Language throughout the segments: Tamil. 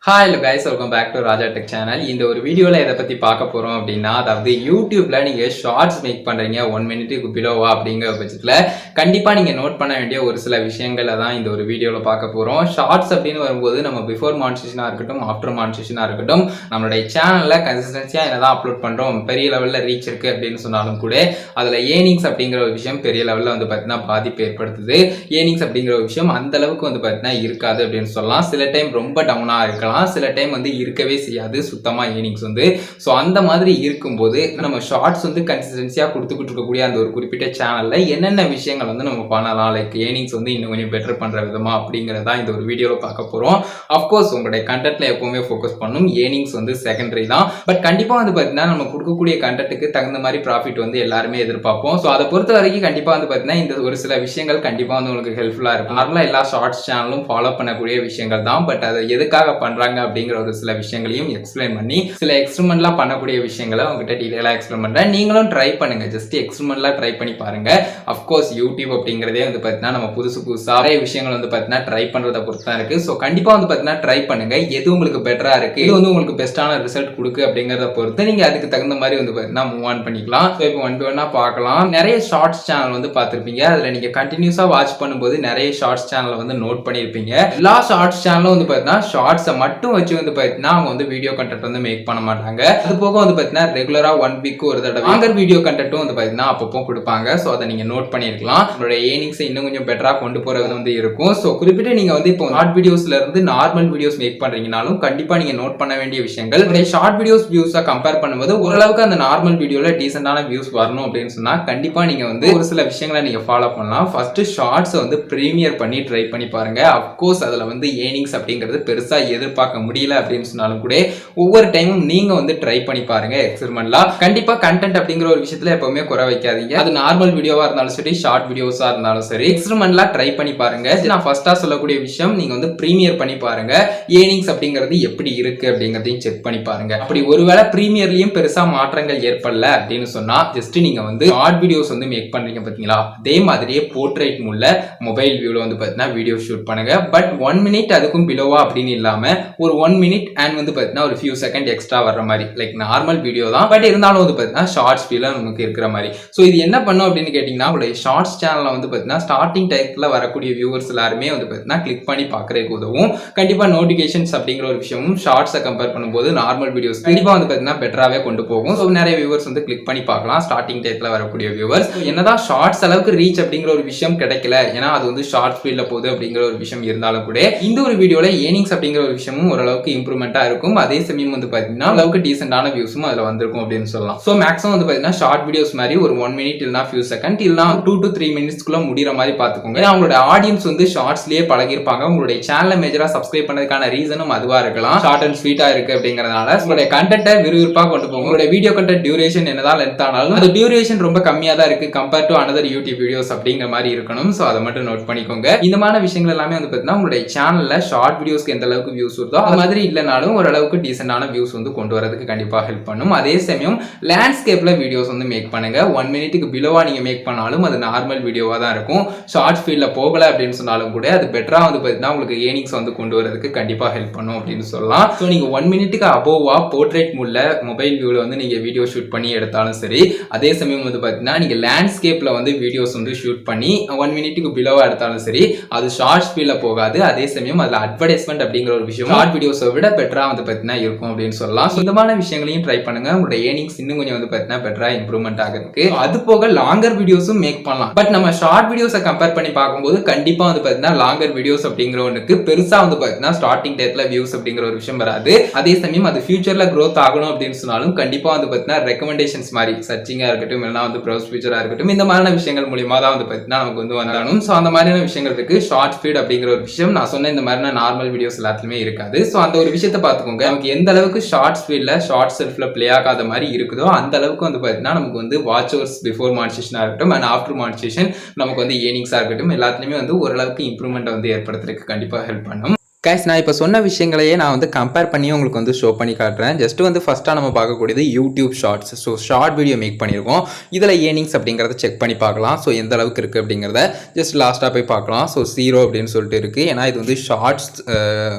Hi guys, welcome back to Raja tech channel. இந்த ஒரு வீடியோல எதை பத்தி பார்க்க போறோம் அப்படின்னா, அதாவது யூடியூப்ல நீங்க ஷார்ட்ஸ் மேக் பண்றீங்க 1 மினிட்டுக்கு பிலோவா அப்படிங்கிற பட்சத்துல கண்டிப்பா நீங்க நோட் பண்ண வேண்டிய ஒரு சில விஷயங்களை தான் இந்த ஒரு வீடியோல பார்க்க போறோம். ஷார்ட்ஸ் அப்படின்னு வரும்போது நம்ம பிஃபோர் மானிட்டேஷனா இருக்கட்டும், ஆஃப்டர் மானிட்டேஷனா இருக்கட்டும், நம்மளுடைய சேனல்ல கன்சிஸ்டன்சியா என்னதான் அப்லோட் பண்றோம், பெரிய லெவல்ல ரீச் இருக்கு அப்படின்னு சொன்னாலும் கூட அதுல ஏர்னிங்ஸ் அப்படிங்கிற ஒரு விஷயம் பெரிய லெவல்ல வந்து பாத்தீங்கன்னா பாதிப்பு ஏற்படுத்துது. ஏர்னிங்ஸ் அப்படிங்கிற ஒரு விஷயம் அந்த அளவுக்கு வந்து பாத்தீங்கன்னா இருக்காது அப்படின்னு சொல்லலாம். சில டைம் ரொம்ப டவுனா இருக்கலாம், சில டைம் வந்து இருக்கவே செய்யாது சுத்தமா ஏர்னிங்ஸ் வந்து. சோ அந்த மாதிரி இருக்கும்போது நம்ம ஷார்ட்ஸ் வந்து கன்சிஸ்டன்சியா கொடுத்துக்கிட்டு இருக்கக்கூடிய அந்த ஒரு குறிப்பிட்ட சேனல்ல என்னென்ன விஷயங்கள் வந்து நம்ம பண்ணலாம், லைக் ஏர்னிங்ஸ் வந்து இன்னும் கொஞ்சம் பெட்டர் பண்ற விதமா அப்படிங்கறத இந்த ஒரு வீடியோல பார்க்க போறோம். அஃப்கோர்ஸ் உங்களுடைய கண்டென்ட்ல எப்பவுமே ஃபோக்கஸ் பண்ணணும், ஏர்னிங்ஸ் வந்து செகண்டரி தான். பட் கண்டிப்பா வந்து பாத்தீங்கன்னா நம்ம கொடுக்கக்கூடிய கண்டென்ட்டுக்கு தகுந்த மாதிரி ப்ராஃபிட் வந்து எல்லாருமே எதிர்பார்ப்போம். சோ அதை பொறுத்த வரைக்கும் கண்டிப்பா வந்து பாத்தீங்கன்னா இந்த ஒரு சில விஷயங்கள் கண்டிப்பா வந்து உங்களுக்கு ஹெல்ப்ஃபுல்லா இருக்கும். நார்மலா எல்லா ஷார்ட்ஸ் சேனலும் ஃபாலோ பண்ணக்கூடிய விஷயங்கள் தான். பட் அதை எதுக்காக பண்றாங்க அப்படிங்கிற ஒரு சில விஷயங்களையும் எக்ஸ்பிளைன் பண்ணி சில எக்ஸ்பெரிமெண்ட்லாம் பண்ணக்கூடிய விஷயங்களை உங்ககிட்ட டீடைலா எக்ஸ்பிளைன் பண்றேன். நீங்களும் ட்ரை பண்ணுங்க, ஜஸ்ட் எக்ஸ்பெரிமெண்ட்லாம் ட்ரை பண்ணி பாருங்க. அஃப்கோர்ஸ் யூடியூப் அப்படிங்கிறதே வந்து பாத்தீங்கன்னா நம்ம புதுசா நிறைய விஷயங்கள் வந்து பாத்தீங்கன்னா ட்ரை பண்றதை பொறுத்து தான் இருக்கு. ஸோ கண்டிப்பா வந்து பாத்தீங்கன்னா ட்ரை பண்ணுங்க, எது உங்களுக்கு பெட்டரா இருக்கு, இது வந்து உங்களுக்கு பெஸ்டான ரிசல்ட் கொடுக்கு அப்படிங்கறத பொறுத்து நீங்க அதுக்கு தகுந்த மாதிரி வந்து பாத்தீங்கன்னா மூவ் ஆன் பண்ணிக்கலாம். ஸோ இப்போ ஒன் பை ஒன்னா பார்க்கலாம். நிறைய ஷார்ட்ஸ் சேனல் வந்து பார்த்திருப்பீங்க, அதுல நீங்க கண்டினியூஸா வாட்ச் பண்ணும்போது நிறைய ஷார்ட்ஸ் சேனல் வந்து நோட் பண்ணிருப்பீங்க. எல்லா ஷார்ட்ஸ் சேனலும் வந்து பாத்தீங்கன்னா ஷார்ட்ஸை மட்டும் வச்சு வந்து பாத்தீங்கன்னா அவங்க வந்து வீடியோ கண்டென்ட் வந்து மேக் பண்ண மாட்டாங்க. அது போக வந்து பாத்தீங்கன்னா ரெகுலரா 1 வீக் ஒரு தடவை லாங்கர் வீடியோ கண்டென்ட்டும் வந்து பாத்தீங்கன்னா அப்பப்போ கொடுப்பாங்க. சோ அதை நீங்க நோட் பண்ணிருக்கலாம். உங்களுடைய ஏர்னிங்ஸ் இன்னும் கொஞ்சம் பெட்டரா கொண்டு போறது வந்து இருக்கும். சோ குறிப்பிட்ட நீங்க வந்து இப்போ ஷார்ட் வீடியோஸ்ல இருந்து நார்மல் வீடியோஸ் மேக் பண்றீங்கனாலும் கண்டிப்பா நீங்க நோட் பண்ண வேண்டிய விஷயங்கள், உங்களுடைய ஷார்ட் வீடியோஸ் வியூஸை கம்பேர் பண்ணும்போது ஓரளவுக்கு அந்த நார்மல் வீடியோல டீசென்டான வியூஸ் வரணும் அப்படின்னு சொன்னா கண்டிப்பா நீங்க வந்து ஒரு சில விஷயங்களை நீங்க ஃபாலோ பண்ணலாம். ஃபர்ஸ்ட் ஷார்ட்ஸ் வந்து பிரீமியர் பண்ணி ட்ரை பண்ணி பாருங்க. அஃப்கோர்ஸ் அதுல வந்து ஏர்னிங்ஸ் அப்படிங்கிறது பெருசா எதிர்பார்க்க முடியல அப்படின்னு சொன்னாலும் கூட ஒவ்வொரு டைமும் நீங்க வந்து ட்ரை பண்ணி பாருங்க எக்ஸ்பெரிமெண்ட்லாம். கண்டிப்பா கண்டென்ட் அப்படிங்கிற ஒரு விஷயத்துல எப்பவுமே குறை வைக்காதீங்க. அது நார்மல் வீடியோவா இருந்தாலும் சரி, ஷார்ட் வீடியோஸா இருந்தாலும் சரி, எக்ஸ்பெரிமெண்ட்லாம் ட்ரை பண்ணி பாருங்க. நான் ஃபர்ஸ்டா சொல்லக்கூடிய விஷயம், நீங்க வந்து பிரீமியர் பண்ணி பாருங்க, ஏர்னிங்ஸ் அப்படிங்கிறது எப்படி இருக்கு அப்படிங்கறதையும் செக் பண்ணி பாருங்க. அப்படி ஒருவேளை பிரீமியர்லயும் பெருசா மாற்றங்கள் ஏற்படல அப்படின்னு சொன்னா ஜஸ்ட் நீங்க வந்து ஷார்ட் வீடியோஸ் வந்து மேக் பண்றீங்க பாத்தீங்களா, அதே மாதிரியே போர்ட்ரைட் மூல மொபைல் வியூல வந்து பாத்தீங்கன்னா வீடியோ ஷூட் பண்ணுங்க. பட் 1 மினிட் அதுக்கும் பிலோவா அப்படின்னு இல்லாம ஒரு 1 மினிட் அண்ட் வந்து பாத்தீங்கன்னா ஒரு ஃபியூ செகண்ட் எக்ஸ்ட்ரா வர்ற மாதிரி, லைக் நார்மல் வீடியோ தான் பட் இருந்தாலும் வந்து பாத்தீங்கன்னா ஷார்ட்ஸ் ஃபீல் நமக்கு இருக்கிற மாதிரி. சோ இது என்ன பண்ணும் அப்படின்னு கேட்டீங்கன்னா, உங்களுடைய ஷார்ட்ஸ் சேனல்ல வந்து பாத்தீங்கன்னா ஸ்டார்டிங் டைத்துல வரக்கூடிய வியூவர்ஸ் எல்லாருமே வந்து பாத்தீங்கன்னா கிளிக் பண்ணி பாக்குறதுக்கு உதவும். கண்டிப்பா நோட்டிபிகேஷன்ஸ் அப்படிங்கிற ஒரு விஷயமும் ஷார்ட்ஸை கம்பேர் பண்ணும்போது நார்மல் வீடியோஸ் கண்டிப்பா வந்து பாத்தீங்கன்னா பெட்டராவே கொண்டு போகும். சோ நிறைய வியூவர்ஸ் வந்து கிளிக் பண்ணி பார்க்கலாம் ஸ்டார்டிங் டைத்துல வரக்கூடிய வியூவர்ஸ். என்னதான் ஷார்ட்ஸ் அளவுக்கு ரீச் அப்படிங்கிற ஒரு விஷயம் கிடைக்கல, ஏன்னா அது வந்து ஷார்ட் ஃபீல்ட்ல போகுது அப்படிங்கிற ஒரு விஷயம் இருந்தாலும் கூட இந்த ஒரு வீடியோல ஏர்னிங்ஸ் அப்படிங்கிற ஒரு விஷயமும் ஓரளவுக்கு இம்ப்ரூவ்மெண்டா இருக்கும். அதே சமயம் வந்து பாத்தீங்கன்னா அளவுக்கு டீசென்டான வியூஸும் அதுல வந்திருக்கும் அப்படின்னு சொல்லலாம். சோ மேக்ஸிமம் வந்து பாத்தீங்கன்னா ஷார்ட் வீடியோஸ் மாதிரி ஒரு 1 மினிட் இல்லனா ஃபியூ செகண்ட் இல்லனா 2 to 3 மினிட்ஸ்க்குள்ள முடிற மாதிரி பாத்துக்கோங்க. ஏன்னா உங்களோட ஆடியன்ஸ் வந்து ஷார்ட்ஸ்லயே பழகிருப்பாங்க. உங்களுடைய சேனலை மேஜரா சப்ஸ்கிரைப் பண்ணதுக்கான ரீசனும் அதுவா இருக்கலாம், ஷார்ட் அண்ட் ஸ்வீட்டா இருக்கு அப்படிங்கறதுனால. உங்களுடைய கண்டென்ட்டை விறுவிறுப்பா கொண்டு போங்க. உங்களுடைய வீடியோ கண்டென்ட் டியூரேஷன் என்னதான் லென்த் ஆனாலும் அந்த டியூரேஷன் ரொம்ப கம்மியா தான் இருக்கு compare to another YouTube videos அப்படிங்கிற மாதிரி இருக்கணும். சோ அதை மட்டும் நோட் பண்ணிக்கோங்க. இந்த மாதிரி விஷயங்கள் எல்லாமே வந்து பாத்தீங்கன்னா உங்களுடைய சேனல்ல ஷார்ட் வீடியோஸ்க்கு எந்த அளவுக்கு வியூஸ் வருதோ அது மாதிரி இல்லனாலும் ஓரளவுக்கு டீசென்டான வியூஸ் வந்து கொண்டு வரதுக்கு கண்டிப்பா ஹெல்ப் பண்ணும். அதே சமயம் லேண்ட்ஸ்கேப்ல வீடியோஸ் வந்து மேக் பண்ணுங்க. 1 மினிட்டுக்கு பிலோவா நீங்க மேக் பண்ணாலும் அது நார்மல் வீடியோவா தான் இருக்கும். ஷார்ட் ஃபீல்ட்ல போகல அப்படின்னு சொன்னாலும் கூட அது பெட்டரா வந்து பாத்தீங்கன்னா உங்களுக்கு ஏர்னிங்ஸ் வந்து கொண்டு வரதுக்கு கண்டிப்பா ஹெல்ப் பண்ணும் அப்படின்னு சொல்லலாம். சோ நீங்க 1 மினிட்டுக்கு அபோவா போர்ட்ரேட் மூல மொபைல் வியூல வந்து நீங்க வீடியோ ஷூட் பண்ணி எடுத்தாலும் சரி, அதே சமயம் வந்து பாத்தீங்கன்னா நீங்க லேண்ட்ஸ்கேப்ல வந்து வீடியோஸ் வந்து ஷூட் பண்ணி 1 மினிட்டுக்கு பிலோவா எடுத்தாலும் சரி, அது ஷார்ட் ஃபீல்ட்ல போகாது. அதே சமயம் அதுல அட்வர்டைஸ்மெண்ட் அப்படிங்கிற ஒரு விஷயம் ஷார்ட் வீடியோஸை விட பெட்டரா வந்து பாத்தீங்கன்னா இருக்கும் அப்படின்னு சொல்லலாம். இந்த மாதிரி விஷயங்களையும் ட்ரை பண்ணுங்க. உங்களோட ஏர்னிங்ஸ் இன்னும் கொஞ்சம் வந்து பாத்தீங்கன்னா பெட்டரா இம்ப்ரூவ்மெண்ட் ஆகிறதுக்கு. அது போக லாங்கர் வீடியோஸும் மேக் பண்ணலாம். பட் நம்ம ஷார்ட் வீடியோஸை கம்பேர் பண்ணி பார்க்கும்போது கண்டிப்பா வந்து பாத்தீங்கன்னா லாங்கர் வீடியோஸ் அப்படிங்கிற ஒண்ணுக்கு பெருசா வந்து பாத்தீங்கன்னா ஸ்டார்டிங் டேட்ல வியூஸ் அப்படிங்கிற ஒரு விஷயம் வராது. அதே சமயம் அது ஃபியூச்சர்ல growth ஆகணும் அப்படின்னு சொன்னாலும் கண்டிப்பா வந்து பாத்தீங்கன்னா ரெக்கமெண்டேஷன்ஸ் மாதிரி சர்ச்சிங்கா இருக்கட்டும், இல்லைனா வந்து ப்ரௌஸ் ஃபீச்சரா இருக்கட்டும், இந்த மாதிரியான விஷயங்கள் மூலியமா தான் வந்து பாத்தீங்கன்னா நமக்கு வந்து வந்தாலும். சோ அந்த மாதிரியான விஷயங்கள் இருக்கு. ஷார்ட் ஃபீட் அப்படிங்கிற ஒரு விஷயம் நான் சொன்ன இந்த மாதிரியான நார்மல் வீடியோஸ் எல்லாத்துலயுமே இருக்காது. சோ அந்த ஒரு விஷயத்தை பாத்துக்கோங்க. நமக்கு எந்த அளவுக்கு ஷார்ட் ஸ்பீட்ல ஷார்ட் செல்ஃப்ல பிளே ஆகாத மாதிரி இருக்குதோ அந்த அளவுக்கு வந்து பாத்தீங்கன்னா நமக்கு வந்து வாட்ச் ஹவர்ஸ் பிஃபோர் மானிட்டேஷனா இருக்கட்டும் அண்ட் ஆஃப்டர் மானிட்டேஷன் நமக்கு வந்து ஏர்னிங்ஸா இருக்கட்டும் எல்லாத்துலயுமே வந்து ஓரளவுக்கு இம்ப்ரூவ்மெண்ட் வந்து ஏற்படுத்துறதுக்கு கண்டிப்பா ஹெல்ப் பண்ணும். கைஸ் நான் இப்போ சொன்ன விஷயங்களையே நான் வந்து கம்பேர் பண்ணி உங்களுக்கு வந்து ஷோ பண்ணி காட்டுறேன். ஜஸ்ட் வந்து ஃபஸ்ட்டாக நம்ம பார்க்கக்கூடியது YouTube shorts. So short video make பண்ணியிருக்கோம். இதில் ஏர்னிங்ஸ் அப்படிங்கிறத செக் பண்ணி பார்க்கலாம். ஸோ எந்த அளவுக்கு இருக்குது அப்படிங்கிறத ஜஸ்ட் லாஸ்ட்டாக போய் பார்க்கலாம். ஸோ 0 அப்படின்னு சொல்லிட்டு இருக்குது. ஏன்னா இது வந்து ஷார்ட்ஸ்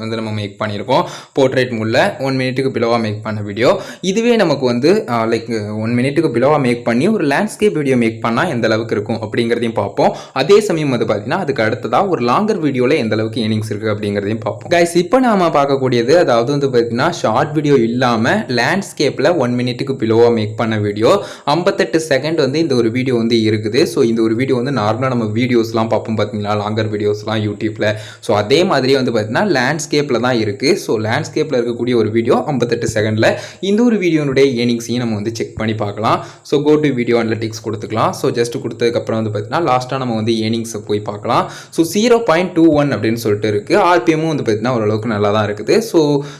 வந்து நம்ம மேக் பண்ணியிருக்கோம். போர்ட்ரேட் மூடில் 1 மினிட்டுக்கு பிலோவாக மேக் பண்ண வீடியோ. இதுவே நமக்கு வந்து லைக் 1 மினிட்டுக்கு பிலோவாக மேக் பண்ணி ஒரு லேண்ட்ஸ்கேப் வீடியோ மேக் பண்ணால் எந்த அளவுக்கு இருக்கும் அப்படிங்கிறதையும் பார்ப்போம். அதே சமயம் வந்து பார்த்தீங்கன்னா அதுக்கு அடுத்ததாக ஒரு லாங்கர் வீடியோவில் எந்த அளவுக்கு ஏர்னிங்ஸ் இருக்குது அப்படிங்கிறதையும் பார்ப்போம். கைஸ் இப்போ நாம பார்க்கக்கூடியது அதாவது வந்து பார்த்தீங்கன்னா ஷார்ட் வீடியோ இல்லாமல் லேண்ட்ஸ்கேப்பில் 1 மினிட்டுக்கு பிலோவாக மேக் பண்ண வீடியோ 58 செகண்ட் வந்து இந்த ஒரு வீடியோ வந்து இருக்குது. ஸோ இந்த ஒரு வீடியோ வந்து நார்மலாக நம்ம வீடியோஸ்லாம் பார்ப்போம் பார்த்தீங்களா, லாங்கர் வீடியோஸ்லாம் யூடியூப்பில். ஸோ அதே மாதிரி வந்து பார்த்தீங்கன்னா லேண்ட்ஸ்கேப்பில் தான் இருக்குது. ஸோ லேண்ட்ஸ்கேப்பில் இருக்கக்கூடிய ஒரு வீடியோ 58 செகண்டில் இந்த ஒரு வீடியோனுடைய ஏர்னிங்ஸையும் நம்ம வந்து செக் பண்ணி பார்க்கலாம். So go to video analytics கொடுத்துக்கலாம். ஸோ ஜஸ்ட் கொடுத்ததுக்கப்புறம் வந்து பார்த்தீங்கன்னா லாஸ்ட்டாக நம்ம வந்து ஏர்னிங்ஸை போய் பார்க்கலாம். ஸோ 0.21 அப்படின்னு சொல்லிட்டு இருக்குது. ஆர்பிஎம்மும் வந்து பார்த்தீங்கன்னா ஓரளவுக்கு நல்லா தான் இருக்குது. ஸோ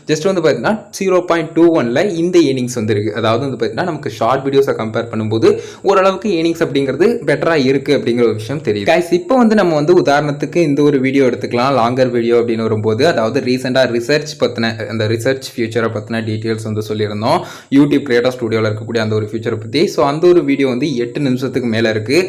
ஜஸ்ட் வந்து பார்த்தீங்கன்னா 0.21ல் இந்த ஏர்னிங்ஸ் வந்து இருக்குது. அதாவது வந்து பார்த்தீங்கன்னா நமக்கு ஷார்ட் வீடியோஸை கம்பேர் பண்ணும்போது ஓரளவுக்கு ஏர்னிங்ஸ் அப்படிங்கிறது பெட்டராக இருக்குது அப்படிங்கிற ஒரு விஷயம் தெரியுது. கைஸ் இப்போ வந்து நம்ம வந்து உதாரணத்துக்கு இந்த ஒரு வீடியோ எடுத்துக்கலாம். லாங்கர் வீடியோ அப்படின்னு வரும்போது அதாவது ரீசெண்டாக ரிசர்ச் பற்றின அந்த ரிசர்ச் ஃபியூச்சரை பற்றின டீட்டெயில்ஸ் வந்து சொல்லியிருந்தோம். யூடியூப் கிரியேட்டர் ஸ்டுடியோவில் இருக்கக்கூடிய அந்த ஒரு ஃபியூச்சரை பற்றி. ஸோ அந்த ஒரு வீடியோ வந்து 8 நிமிஷத்துக்கு மேலே இருக்குது.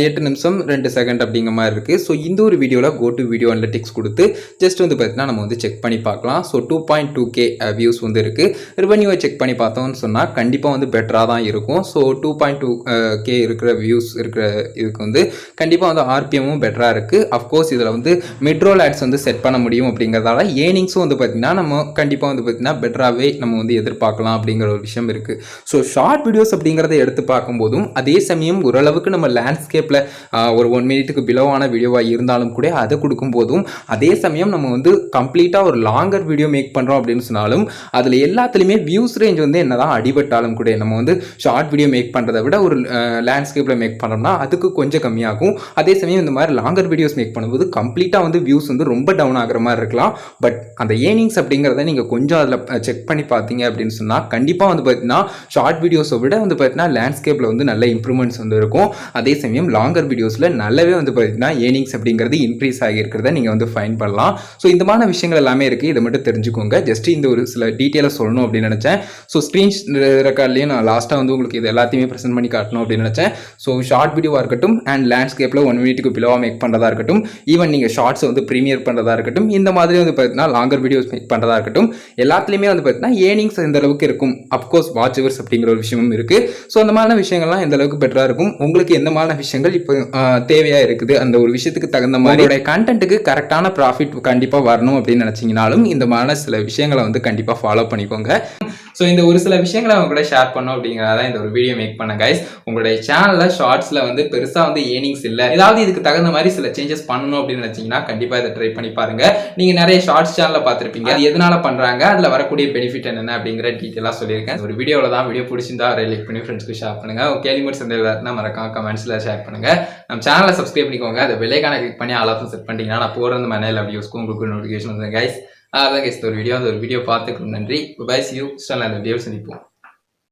8 நிமிஷம் 2 செகண்ட் அப்படிங்கிற மாதிரி இருக்குது. ஸோ இந்த ஒரு வீடியோவில் கோ டு வீடியோ அனலிட்டிக்ஸ் கொடுத்து ஜஸ்ட் வந்து பார்த்தீங்கன்னா நம்ம வந்து செக் பண்ணி பார்க்கலாம். ஸோ 2.2K வியூஸ் வந்து இருக்குது. ரெவன்யூவை செக் பண்ணி பார்த்தோம்னு சொன்னால் கண்டிப்பாக வந்து பெட்டராக தான் இருக்கும். ஸோ 2.2K இருக்கிற வியூஸ் இருக்கிற இதுக்கு வந்து கண்டிப்பாக வந்து ஆர்பிஎம்மும் பெட்டராக இருக்குது. அஃப்கோர்ஸ் இதில் வந்து மிட்ரோல் ஆட்ஸ் வந்து செட் பண்ண முடியும் அப்படிங்கிறதால ஏர்னிங்ஸும் வந்து பார்த்திங்கன்னா நம்ம கண்டிப்பாக வந்து பார்த்திங்கன்னா பெட்டராகவே நம்ம வந்து எதிர்பார்க்கலாம் அப்படிங்கிற ஒரு விஷயம் இருக்குது. ஸோ ஷார்ட் வீடியோஸ் அப்படிங்கிறத எடுத்து பார்க்கும்போதும் அதே சமயம் ஓரளவுக்கு நம்ம லேண்ட்ஸ்கேப்பில் ஒரு 1 மினிட்டுக்கு பிலோவான வீடியோவாக இருந்தாலும் கூட அதை கொடுக்கும்போதும் அதே சமயம் நம்ம வந்து கம்ப்ளீட்டாக ஒரு லாங்கர் வீடியோ மேக் பண்ணுறோம் அப்படின்னு சொன்னாலும் அதில் எல்லாத்துலேயுமே வியூஸ் ரேஞ்ச் வந்து என்னதான் அடிபட்டாலும் கூட நம்ம வந்து ஷார்ட் வீடியோ மேக் பண்ணுறதை விட ஒரு லேண்ட்ஸ்கேப்பில் மேக் பண்ணோம்னா அதுக்கு கொஞ்சம் கம்மியாகும். அதே சமயம் இந்த மாதிரி லாங்கர் வீடியோஸ் மேக் பண்ணும்போது கம்ப்ளீட்டாக வந்து வியூஸ் வந்து ரொம்ப டவுன் ஆகிற மாதிரி இருக்கலாம். பட் அந்த ஏர்னிங்ஸ் அப்படிங்கிறத நீங்கள் கொஞ்சம் அதில் செக் பண்ணி பார்த்தீங்க அப்படின்னு சொன்னால் கண்டிப்பாக வந்து பார்த்தீங்கன்னா ஷார்ட் வீடியோஸை விட வந்து பார்த்தீங்கன்னா லேண்ட்ஸ்கேப்பில் வந்து நல்ல இம்ப்ரூவ்மெண்ட்ஸ் வந்து இருக்கும். அதே சமயம் லாங்கர் வீடியோஸில் நல்லாவே வந்து பார்த்தீங்கன்னா ஏர்னிங்ஸ் அப்படிங்கிறது இன்க்ரீஸ் ஆகியிருக்கிறத நீங்கள் வந்து ஃபைன் பண்ணலாம். ஸோ இந்த மாதிரி விஷயங்கள் எல்லாமே இருக்குது. இதை மட்டும் தெரிஞ்சுக்கோங்க. ஜஸ்ட் இந்த ஒரு சில டீட்டெயிலை சொல்லணும் அப்படின்னு நினச்சேன். ஸோ ஸ்க்ரீன் ரெக்கார்ட்லேயே நான் லாஸ்ட்டாக வந்து உங்களுக்கு இது எல்லாத்தையுமே ப்ரெசென்ட் பண்ணி காட்டணும் அப்படின்னு நினச்சேன். ஸோ ஷார்ட் வீடியோவாக இருக்கட்டும் அண்ட் லேண்ட்ஸ்கேப்பில் 1 மினிட்டுக்கு பிலோவாக மேக் பண்ணுறதா இருக்கட்டும், ஈவன் நீங்கள் ஷார்ட்ஸ் வந்து ப்ரீமியர் பண்ணுறதா இருக்கட்டும், இந்த மாதிரி வந்து பார்த்தீங்கன்னா லாங்கர் வீடியோஸ் மேக் பண்ணுறதா இருக்கட்டும், எல்லாத்துலேயுமே வந்து பார்த்தீங்கன்னா ஏர்னிங்ஸ் எந்த அளவுக்கு இருக்கும். அப்கோர்ஸ் வாட்ச் ஹவர்ஸ் அப்படிங்கிற ஒரு விஷயமும் இருக்குது. ஸோ அந்த மாதிரியான விஷயங்கள்லாம் எந்த அளவுக்கு பெட்டராக இருக்கும், உங்களுக்கு எந்த மாதிரியான விஷயங்கள் இப்போ தேவையாக இருக்குது, அந்த ஒரு விஷயத்துக்கு தகுந்த மாதிரி கண்டென்ட்டுக்கு கரெக்டான ப்ராஃபிட் கண்டிப்பாக வரணும் அப்படின்னு நினச்சிங்கனாலும் இந்த மாதிரி சில விஷயங்களை வந்து கண்டிப்பாக ஃபாலோ பண்ணிக்கோங்க. ஸோ இந்த ஒரு சில விஷயங்களை அவங்க கூட ஷேர் பண்ணோம் அப்படிங்கிறத இந்த ஒரு வீடியோ மேக் பண்ண கைஸ். உங்களுடைய சேனலில் ஷார்ட்ஸில் வந்து பெருசாக வந்து ஏர்னிங்ஸ் இல்லை, ஏதாவது இதுக்கு தகுந்த மாதிரி சில சேஞ்சஸ் பண்ணணும் அப்படின்னு நினச்சிங்கன்னா கண்டிப்பாக இதை ட்ரை பண்ணி பாருங்க. நீங்கள் நிறைய ஷார்ட்ஸ் சேனலில் பார்த்துருப்பீங்க, அது எதனால பண்ணுறாங்க, அதில் வரக்கூடிய பெனிஃபிட் என்னென்ன அப்படிங்கிற டீட்டெயிலாக சொல்லியிருக்கேன். ஒரு வீடியோவில் தான். வீடியோ பிடிச்சிருந்தா லைக் பண்ணி ஃப்ரெண்ட்ஸ்க்கு ஷேர் பண்ணுங்க. கேள்விமட் சந்தேகம் மறக்காம கமெண்ட்ஸில் ஷேர் பண்ணுங்க. நம்ம சேனலை சப்ஸ்கிரைப் பண்ணிக்கோங்க. அதை பெல்லைக்கான கிளிக் பண்ணி ஆல் செட் பண்ணிட்டீங்கன்னா நான் போகிற அந்த மனையில் வீடியோஸ்க்கு உங்களுக்கு நோட்டிஃபிகேஷன் வந்து கைஸ். அதான் கைஸ் ஒரு வீடியோ பார்த்துக்கு நன்றி. Bye see you. ஸ்டால் அந்த வீடியோ சந்திப்போம்.